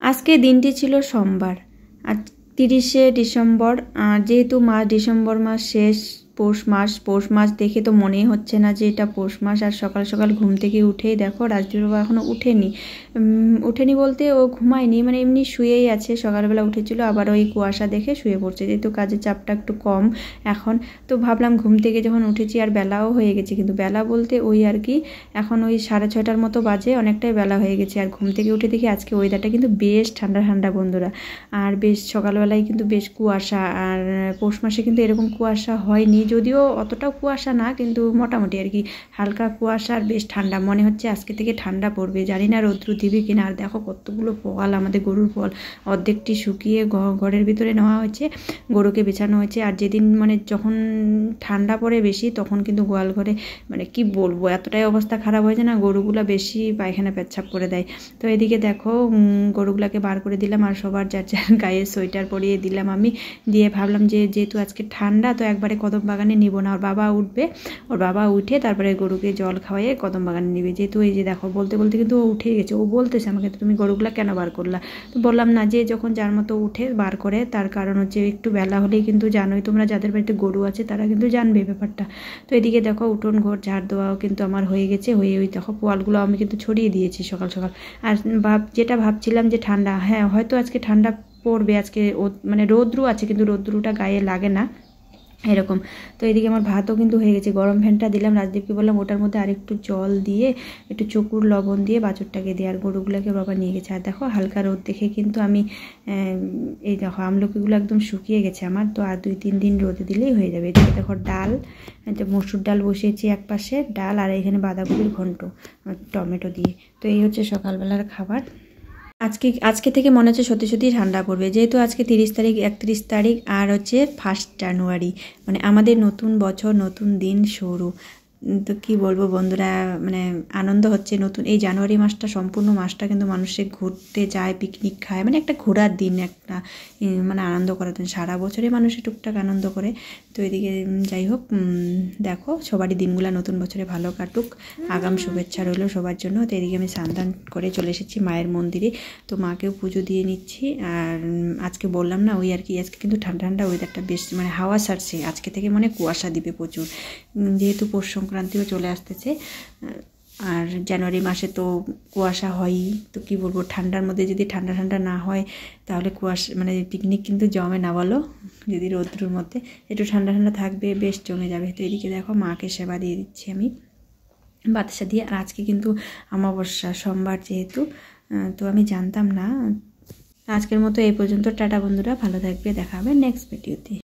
আজকে দিনটি ছিল সোমবার আর 30শে ডিসেম্বর। আর যেহেতু ডিসেম্বর মাস শেষ, পৌষ মাস দেখে তো মনেই হচ্ছে না যে এটা পৌষ মাস। আর সকাল সকাল ঘুম থেকে উঠেই দেখো রাজদীপ বাবা এখনও উঠেনি বলতে ও ঘুমায়নি, মানে এমনি শুয়েই আছে। সকালবেলা উঠেছিল, আবার ওই কুয়াশা দেখে শুয়ে পড়ছে, যেহেতু কাজের চাপটা একটু কম এখন। তো ভাবলাম ঘুম থেকে যখন উঠেছি, আর বেলাও হয়ে গেছে, কিন্তু বেলা বলতে ওই আর কি এখন ওই 6:30টার মতো বাজে, অনেকটাই বেলা হয়ে গেছে। আর ঘুম থেকে উঠে দেখি আজকে ওয়েদারটা কিন্তু বেশ ঠান্ডা ঠান্ডা বন্ধুরা। আর বেশ সকালবেলায় কিন্তু বেশ কুয়াশা। আর পৌষ মাসে কিন্তু এরকম কুয়াশা হয়নি, যদিও অতটাও কুয়াশা না, কিন্তু মোটামুটি আর কি হালকা কুয়াশা। আর বেশ ঠান্ডা, মনে হচ্ছে আজকে থেকে ঠান্ডা পড়বে, জানি না রৌদ্র দিবে কিনা। আর দেখো কতগুলো পল, আমাদের গরুর পল অর্ধেকটি শুকিয়ে ঘরের ভিতরে নেওয়া হয়েছে, গরুকে বিছানো হয়েছে। আর যেদিন মানে যখন ঠান্ডা পড়ে বেশি, তখন কিন্তু গোয়াল ঘরে মানে কি বলবো, এতটাই অবস্থা খারাপ হয়েছে না, গরুগুলা বেশি পায়খানা পেচ্ছাপ করে দেয়। তো এদিকে দেখো গরুগুলাকে বার করে দিলাম, আর সবার যার যার গায়ে সোয়েটার পরিয়ে দিলাম আমি। দিয়ে ভাবলাম যে যেহেতু আজকে ঠান্ডা, তো একবারে কদম বাগানে নিব না, ওর বাবা উঠবে, ওর বাবা উঠে তারপরে গরুকে জল খাওয়াইয়ে কদম বাগানে নিবে। যেহেতু এই যে দেখো বলতে বলতে কিন্তু ও উঠে গেছে, ও বলতেছে আমাকে তুমি গরুগুলা কেন বার করলা। তো বললাম না, যে যখন যার মতো উঠে বার করে, তার কারণ হচ্ছে একটু বেলা হলেই কিন্তু জানোই তোমরা, যাদের বাড়িতে গরু আছে তারা কিন্তু জানবে ব্যাপারটা। তো এদিকে দেখো উঠোন ঘর ঝাড় দেওয়াও কিন্তু আমার হয়ে গেছে, হয়ে ওই দেখো পোয়ালগুলো আমি কিন্তু ছড়িয়ে দিয়েছি সকাল সকাল। আর যেটা ভাবছিলাম যে ঠান্ডা, হ্যাঁ হয়তো আজকে ঠান্ডা পড়বে, আজকে মানে রৌদ্রু আছে কিন্তু রৌদ্রুটা গায়ে লাগে না এরকম। তো এদিকে আমার ভাতও কিন্তু হয়ে গেছে, গরম ফ্যানটা দিলাম, রাজদীপকে বললাম ওটার মধ্যে আরেকটু জল দিয়ে একটু চকুর লবণ দিয়ে বাছুরটাকে দিয়ে, আর গরুগুলোকে বাবা নিয়ে গেছে। আর দেখো হালকা রোদ দেখে কিন্তু আমি এই দেখো আমলকিগুলো একদম শুকিয়ে গেছে আমার, তো আর 2-3 দিন রোদে দিলেই হয়ে যাবে। এদিকে দেখো ডাল, মসুর ডাল বসিয়েছি এক পাশে ডাল, আর এখানে বাঁধাকপির ঘন্ট টমেটো দিয়ে। তো এই হচ্ছে সকালবেলার খাবার। আজকে থেকে মনে হচ্ছে সত্যি সত্যি ঠান্ডা পড়বে, যেহেতু আজকে 30 তারিখ 31 তারিখ আর হচ্ছে 1 জানুয়ারি, মানে আমাদের নতুন বছর নতুন দিন শুরু। তো কি বলবো বন্ধুরা, মানে আনন্দ হচ্ছে। নতুন এই জানুয়ারি মাসটা, সম্পূর্ণ মাসটা কিন্তু মানুষে ঘুরতে যায়, পিকনিক খায়, মানে একটা ঘোরার দিন, একটা মানে আনন্দ করার দিন। সারা বছরে মানুষে টুকটাক আনন্দ করে। তো এদিকে যাই হোক, দেখো সবারই দিনগুলো নতুন বছরে ভালো কাটুক, আগাম শুভেচ্ছা রইল সবার জন্য। তো এদিকে আমি স্নান করে চলে এসেছি মায়ের মন্দিরে, তো মাকেও পুজো দিয়ে নিচ্ছি। আর আজকে বললাম না ওই আর কি, আজকে কিন্তু ঠান্ডা ঠান্ডা ওয়েদারটা বেশ, মানে হাওয়া ছাড়ছে, আজকে থেকে মানে কুয়াশা দিবে প্রচুর, যেহেতু পৌষ সংক্রান্তিও চলে আসতেছে। আর জানুয়ারি মাসে তো কুয়াশা হয়ই, তো কি বলবো, ঠান্ডার মধ্যে যদি ঠান্ডা ঠান্ডা না হয় তাহলে কুয়াশা মানে পিকনিক কিন্তু জমে না বলো। যদি রৌদ্রের মধ্যে একটু ঠান্ডা ঠান্ডা থাকবে, বেশ জমে যাবে। তো এদিকে দেখো মাকে সেবা দিয়ে দিচ্ছি আমি বাতাসা দিয়ে। আর আজকে কিন্তু অমাবস্যা, সোমবার যেহেতু, তো আমি জানতাম না। আজকের মতো এই পর্যন্ত, টাটা বন্ধুরা, ভালো থাকবে, দেখা হবে নেক্সট ভিডিওতে।